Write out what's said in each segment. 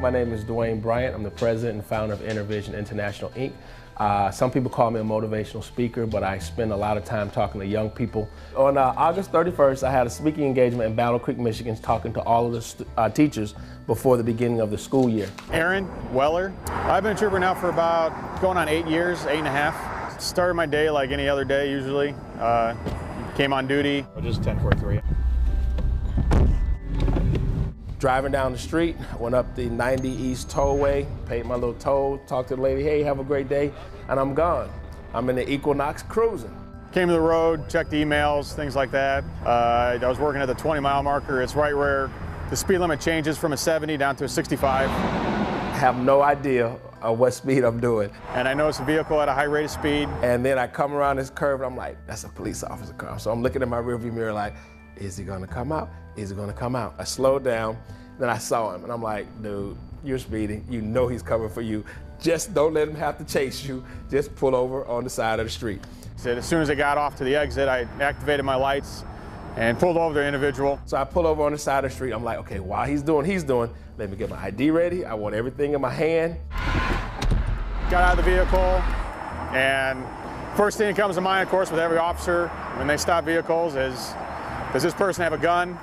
My name is Dwayne Bryant. I'm the president and founder of InterVision International, Inc. Some people call me a motivational speaker, but I spend a lot of time talking to young people. On August 31st, I had a speaking engagement in Battle Creek, Michigan, talking to all of the teachers before the beginning of the school year. Aaron Weller. I've been a trooper now for about going on 8 years, 8.5. Started my day like any other day usually. Came on duty. Just 10:43. Driving down the street, went up the 90 East Tollway, paid my little toll, talked to the lady, hey, have a great day, and I'm gone. I'm in the Equinox cruising. Came to the road, checked emails, things like that. I was working at the 20-mile marker. It's right where the speed limit changes from a 70 down to a 65. I have no idea what speed I'm doing. And I noticed a vehicle at a high rate of speed. And then I come around this curve and I'm like, that's a police officer car. So I'm looking in my rearview mirror like, is he gonna come out? Is he gonna come out? I slowed down, then I saw him and I'm like, dude, you're speeding. You know he's coming for you. Just don't let him have to chase you. Just pull over on the side of the street. So as soon as I got off to the exit, I activated my lights and pulled over the individual. So I pull over on the side of the street. I'm like, okay, while he's doing, let me get my ID ready. I want everything in my hand. Got out of the vehicle, and first thing that comes to mind, of course, with every officer when they stop vehicles is, does this person have a gun?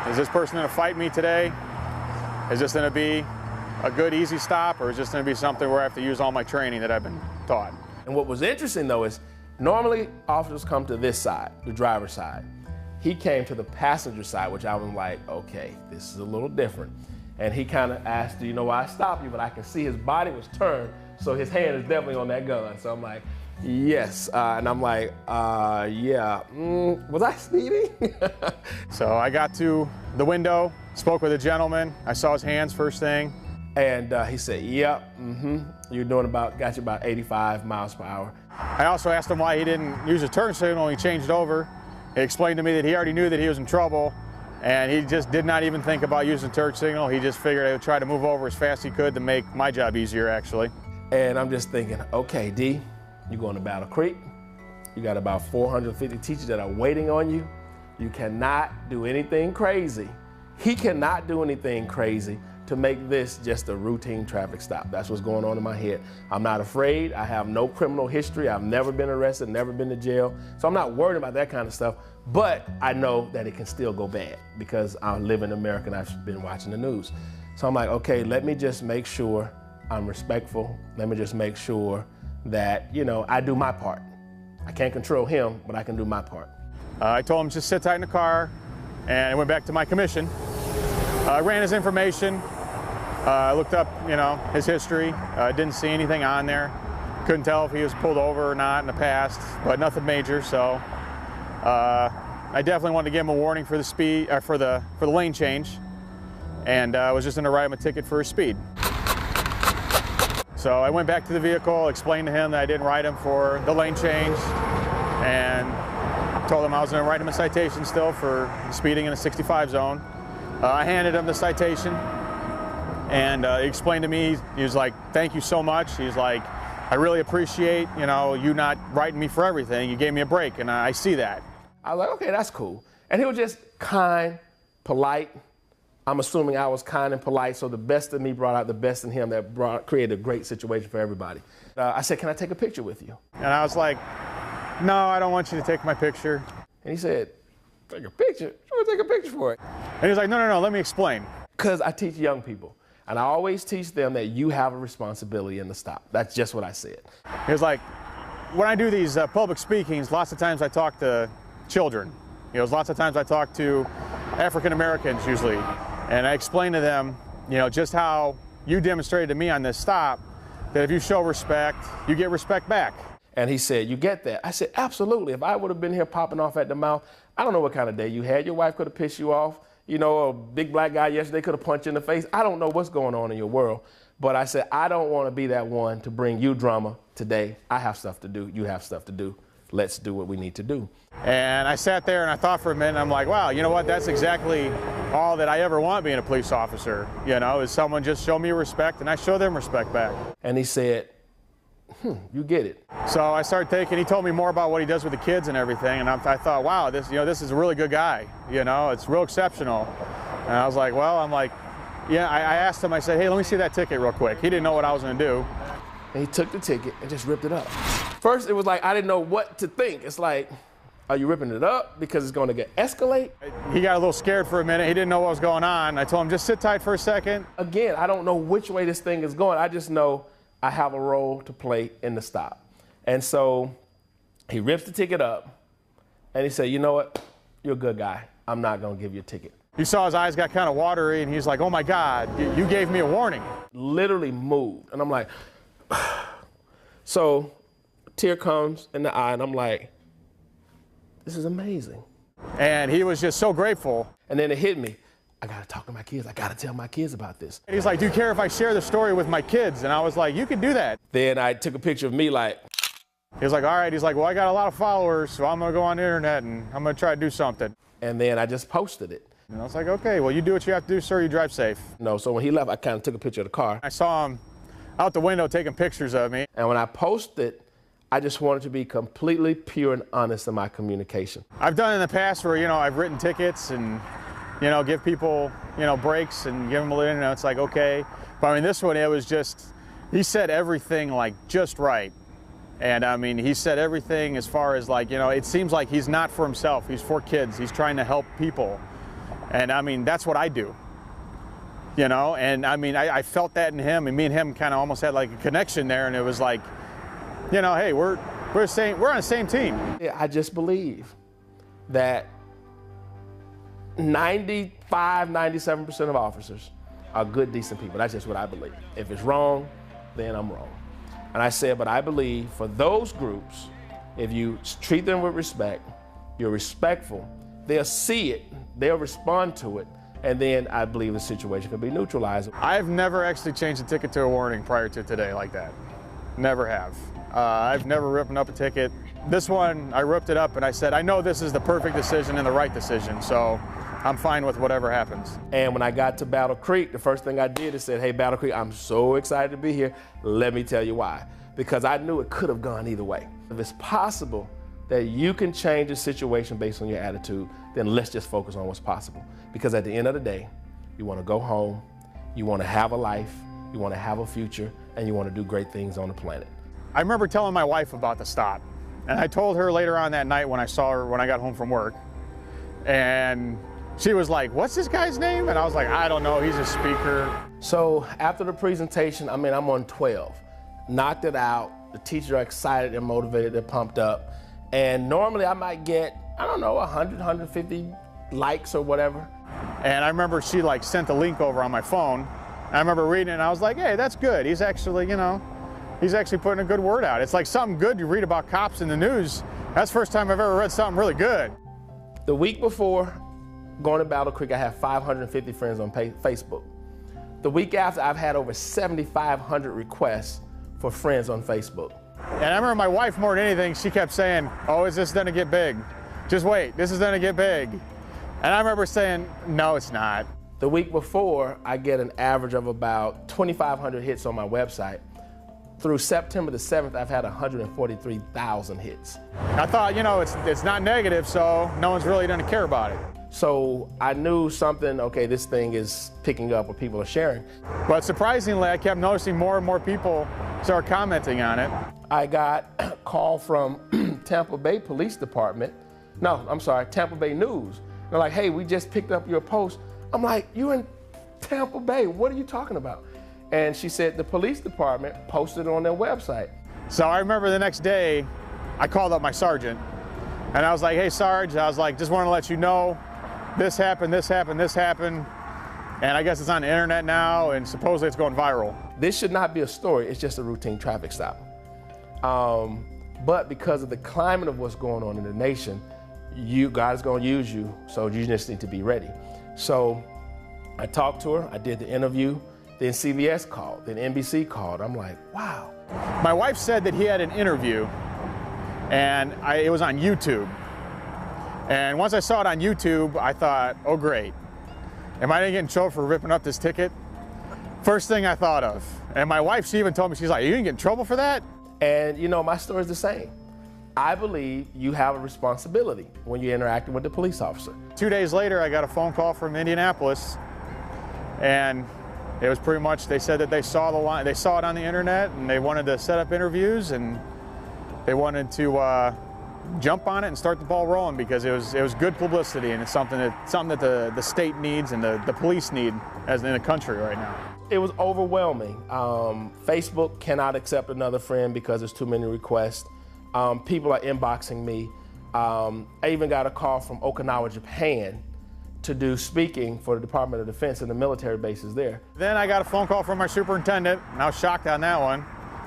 Is this person going to fight me today? Is this going to be a good, easy stop, or is this going to be something where I have to use all my training that I've been taught? And what was interesting, though, is normally officers come to this side, the driver's side. He came to the passenger side, which I was like, okay, this is a little different. And he kind of asked, do you know why I stopped you? But I can see his body was turned, so his hand is definitely on that gun. So I'm like, yes. And I'm like, yeah, was I speeding? So I got to the window, spoke with a gentleman. I saw his hands first thing. And he said, yep, you're doing got you about 85 miles per hour. I also asked him why he didn't use a turn signal when he changed over. He explained to me that he already knew that he was in trouble, and he just did not even think about using a turn signal. He just figured I would try to move over as fast as he could to make my job easier, actually. And I'm just thinking, okay, D, you're going to Battle Creek. You got about 450 teachers that are waiting on you. You cannot do anything crazy. He cannot do anything crazy to make this just a routine traffic stop. That's what's going on in my head. I'm not afraid. I have no criminal history. I've never been arrested, never been to jail. So I'm not worried about that kind of stuff, but I know that it can still go bad because I live in America and I've been watching the news. So I'm like, okay, let me just make sure I'm respectful. Let me just make sure that, I do my part. I can't control him, but I can do my part. I told him just sit tight in the car, and I went back to my commission. I ran his information. I looked up, his history. Didn't see anything on there. Couldn't tell if he was pulled over or not in the past, but nothing major. So I definitely wanted to give him a warning for the speed, for the lane change, and I was just going to write him a ticket for his speed. So I went back to the vehicle, explained to him that I didn't write him for the lane change, and told him I was going to write him a citation still for speeding in a 65 zone. I handed him the citation, and he explained to me, he was like, thank you so much. He's like, I really appreciate, you not writing me for everything. You gave me a break, and I see that. I was like, okay, that's cool. And he was just kind, polite. I'm assuming I was kind and polite, so the best of me brought out the best in him that created a great situation for everybody. I said, can I take a picture with you? And I was like, no, I don't want you to take my picture. And he said, take a picture? I'm gonna take a picture for it. And he was like, no, let me explain. Because I teach young people, and I always teach them that you have a responsibility in the stop. That's just what I said. He was like, when I do these public speakings, lots of times I talk to children. Lots of times I talk to African Americans usually. And I explained to them, just how you demonstrated to me on this stop, that if you show respect, you get respect back. And he said, you get that? I said, absolutely. If I would have been here popping off at the mouth, I don't know what kind of day you had. Your wife could have pissed you off. A big black guy yesterday could have punched you in the face. I don't know what's going on in your world. But I said, I don't want to be that one to bring you drama today. I have stuff to do. You have stuff to do. Let's do what we need to do. And I sat there and I thought for a minute, and I'm like, wow, you know what? That's exactly all that I ever want being a police officer, is someone just show me respect and I show them respect back. And he said, you get it. So I started he told me more about what he does with the kids and everything, and I thought, wow, this is a really good guy, it's real exceptional. And I was like, well, Yeah, I asked him, I said, hey, let me see that ticket real quick. He didn't know what I was gonna do. And he took the ticket and just ripped it up. First, it was like, I didn't know what to think. It's like, are you ripping it up because it's gonna escalate? He got a little scared for a minute. He didn't know what was going on. I told him, just sit tight for a second. Again, I don't know which way this thing is going. I just know I have a role to play in the stop. And so he rips the ticket up and he said, you know what? You're a good guy. I'm not gonna give you a ticket. You saw his eyes got kind of watery and he's like, oh my God, you gave me a warning. Literally moved. And I'm like, so a tear comes in the eye and I'm like, this is amazing. And he was just so grateful. And then it hit me. I gotta talk to my kids. I gotta tell my kids about this. And he's like, do you care if I share the story with my kids? And I was like, you can do that. Then I took a picture of me like. He was like, all right. He's like, well, I got a lot of followers, so I'm gonna go on the internet and I'm gonna try to do something. And then I just posted it. And I was like, okay, well, you do what you have to do, sir. You drive safe. No, so when he left, I kind of took a picture of the car. I saw him out the window taking pictures of me. And when I posted, I just wanted to be completely pure and honest in my communication. I've done in the past where, I've written tickets and, give people, breaks and give them a little, it's like, okay. But I mean, this one, it was just, he said everything like just right. And I mean, he said everything as far as like, it seems like he's not for himself. He's for kids. He's trying to help people. And I mean, that's what I do. And I mean, I felt that in him, and me and him kind of almost had like a connection there. And it was like, hey, we're on the same team. Yeah, I just believe that 95, 97% of officers are good, decent people. That's just what I believe. If it's wrong, then I'm wrong. And I said, but I believe for those groups, if you treat them with respect, you're respectful, they'll see it, they'll respond to it, and then I believe the situation can be neutralized. I've never actually changed a ticket to a warning prior to today like that. Never have. I've never ripped up a ticket. This one, I ripped it up and I said, I know this is the perfect decision and the right decision, so I'm fine with whatever happens. And when I got to Battle Creek, the first thing I did is said, hey, Battle Creek, I'm so excited to be here. Let me tell you why. Because I knew it could have gone either way. If it's possible that you can change a situation based on your attitude, then let's just focus on what's possible. Because at the end of the day, you want to go home, you want to have a life, you want to have a future, and you want to do great things on the planet. I remember telling my wife about the stop. And I told her later on that night when I saw her when I got home from work. And she was like, what's this guy's name? And I was like, I don't know, he's a speaker. So after the presentation, I'm on 12. Knocked it out. The teachers are excited, they're motivated, they're pumped up. And normally I might get, 100, 150 likes or whatever. And I remember she like sent the link over on my phone. And I remember reading it and I was like, hey, that's good. He's actually, he's actually putting a good word out. It's like something good you read about cops in the news. That's the first time I've ever read something really good. The week before going to Battle Creek, I had 550 friends on Facebook. The week after, I've had over 7,500 requests for friends on Facebook. And I remember my wife, more than anything, she kept saying, oh, is this gonna get big? Just wait, this is gonna get big. And I remember saying, no, it's not. The week before, I get an average of about 2,500 hits on my website. Through September the 7th, I've had 143,000 hits. I thought, it's not negative, so no one's really gonna care about it. So I knew something, okay, this thing is picking up or people are sharing. But surprisingly, I kept noticing more and more people start commenting on it. I got a call from Tampa Bay Police Department. No, I'm sorry, Tampa Bay News. They're like, hey, we just picked up your post. I'm like, you in Tampa Bay, what are you talking about? And she said the police department posted it on their website. So I remember the next day, I called up my sergeant and I was like, hey, Sarge, I was like, just want to let you know, this happened, this happened, this happened. And I guess it's on the internet now and supposedly it's going viral. This should not be a story, it's just a routine traffic stop. But because of the climate of what's going on in the nation, God is going to use you, so you just need to be ready. So I talked to her, I did the interview, then CBS called, then NBC called. I'm like, wow. My wife said that he had an interview and it was on YouTube. And once I saw it on YouTube, I thought, oh great. Am I gonna get in trouble for ripping up this ticket? First thing I thought of. And my wife, she even told me, she's like, are you gonna get in trouble for that? And my story is the same. I believe you have a responsibility when you're interacting with the police officer. 2 days later, I got a phone call from Indianapolis and It was pretty much, they said that they saw the line, they saw it on the internet, and they wanted to set up interviews, and they wanted to jump on it and start the ball rolling, because it was good publicity, and it's something that the state needs and the police need as in the country right now. It was overwhelming. Facebook cannot accept another friend because there's too many requests. People are inboxing me. I even got a call from Okinawa, Japan, to do speaking for the Department of Defense and the military bases there. Then I got a phone call from my superintendent, and I was shocked on that one.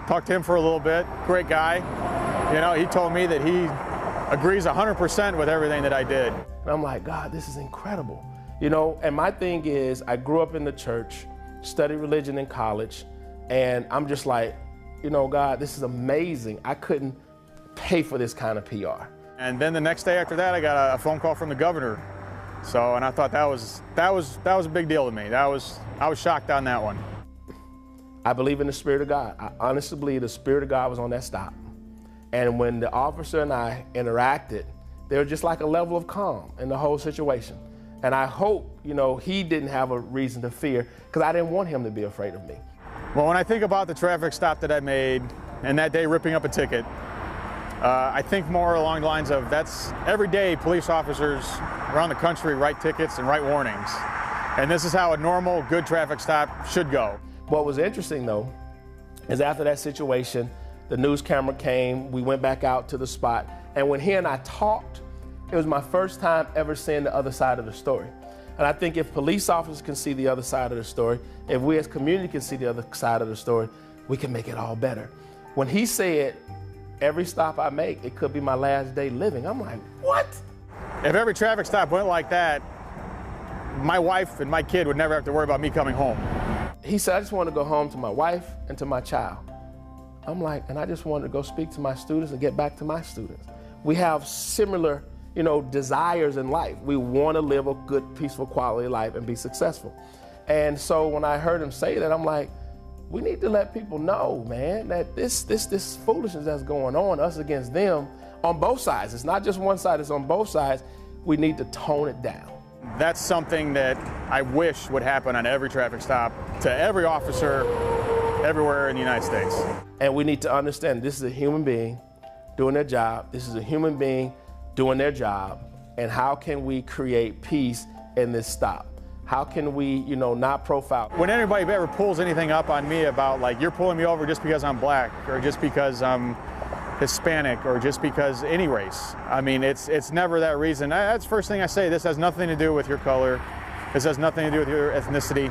Talked to him for a little bit. Great guy. You know, he told me that he agrees 100% with everything that I did. And I'm like, God, this is incredible. You know, and my thing is, I grew up in the church, studied religion in college, and I'm just like, you know, God, this is amazing. I couldn't pay for this kind of PR. And then the next day after that, I got a phone call from the governor. So, and I thought that was a big deal to me. I was shocked on that one. I believe in the Spirit of God. I honestly believe the Spirit of God was on that stop. And when the officer and I interacted, there was just like a level of calm in the whole situation. And I hope, you know, he didn't have a reason to fear, because I didn't want him to be afraid of me. Well, when I think about the traffic stop that I made and that day ripping up a ticket, I think more along the lines of, that's every day police officers around the country write tickets and write warnings. And this is how a normal, good traffic stop should go. What was interesting, though, is after that situation, the news camera came, we went back out to the spot, and when he and I talked, it was my first time ever seeing the other side of the story. And I think if police officers can see the other side of the story, if we as community can see the other side of the story, we can make it all better. When he said, every stop I make, it could be my last day living, I'm like, what? If every traffic stop went like that, my wife and my kid would never have to worry about me coming home. He said, I just want to go home to my wife and to my child. I'm like, and I just wanted to go speak to my students and get back to my students. We have similar, you know, desires in life. We want to live a good, peaceful, quality life and be successful. And so when I heard him say that, I'm like, we need to let people know, man, that this foolishness that's going on, us against them, on both sides. It's not just one side, it's on both sides. We need to tone it down. That's something that I wish would happen on every traffic stop to every officer everywhere in the United States. And we need to understand this is a human being doing their job. This is a human being doing their job. And how can we create peace in this stop? How can we, you know, not profile? When anybody ever pulls anything up on me about, like, you're pulling me over just because I'm black, or just because I'm Hispanic, or just because any race, I mean, it's never that reason. That's the first thing I say. This has nothing to do with your color. This has nothing to do with your ethnicity.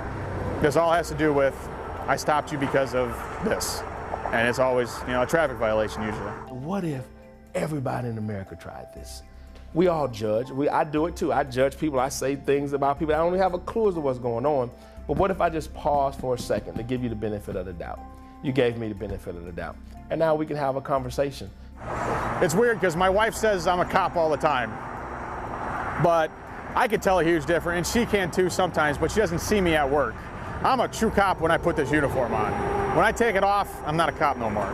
This all has to do with, I stopped you because of this. And it's always, you know, a traffic violation usually. What if everybody in America tried this? We all judge. I do it too. I judge people. I say things about people. I don't even have a clue as to what's going on. But what if I just pause for a second to give you the benefit of the doubt? You gave me the benefit of the doubt. And now we can have a conversation. It's weird because my wife says I'm a cop all the time. But I could tell a huge difference, and she can too sometimes, but she doesn't see me at work. I'm a true cop when I put this uniform on. When I take it off, I'm not a cop no more.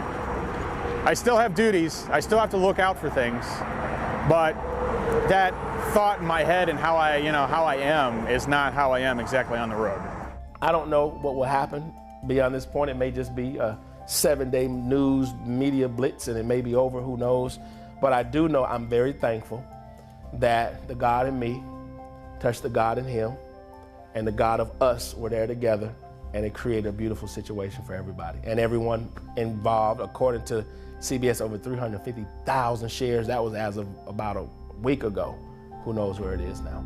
I still have duties. I still have to look out for things. But that thought in my head and how I am is not how I am exactly on the road. I don't know what will happen beyond this point. It may just be a 7-day news media blitz and it may be over, who knows. But I do know I'm very thankful that the God in me touched the God in him, and the God of us were there together, and it created a beautiful situation for everybody. And everyone involved, according to CBS, over 350,000 shares. That was as of about a week ago. Who knows where it is now.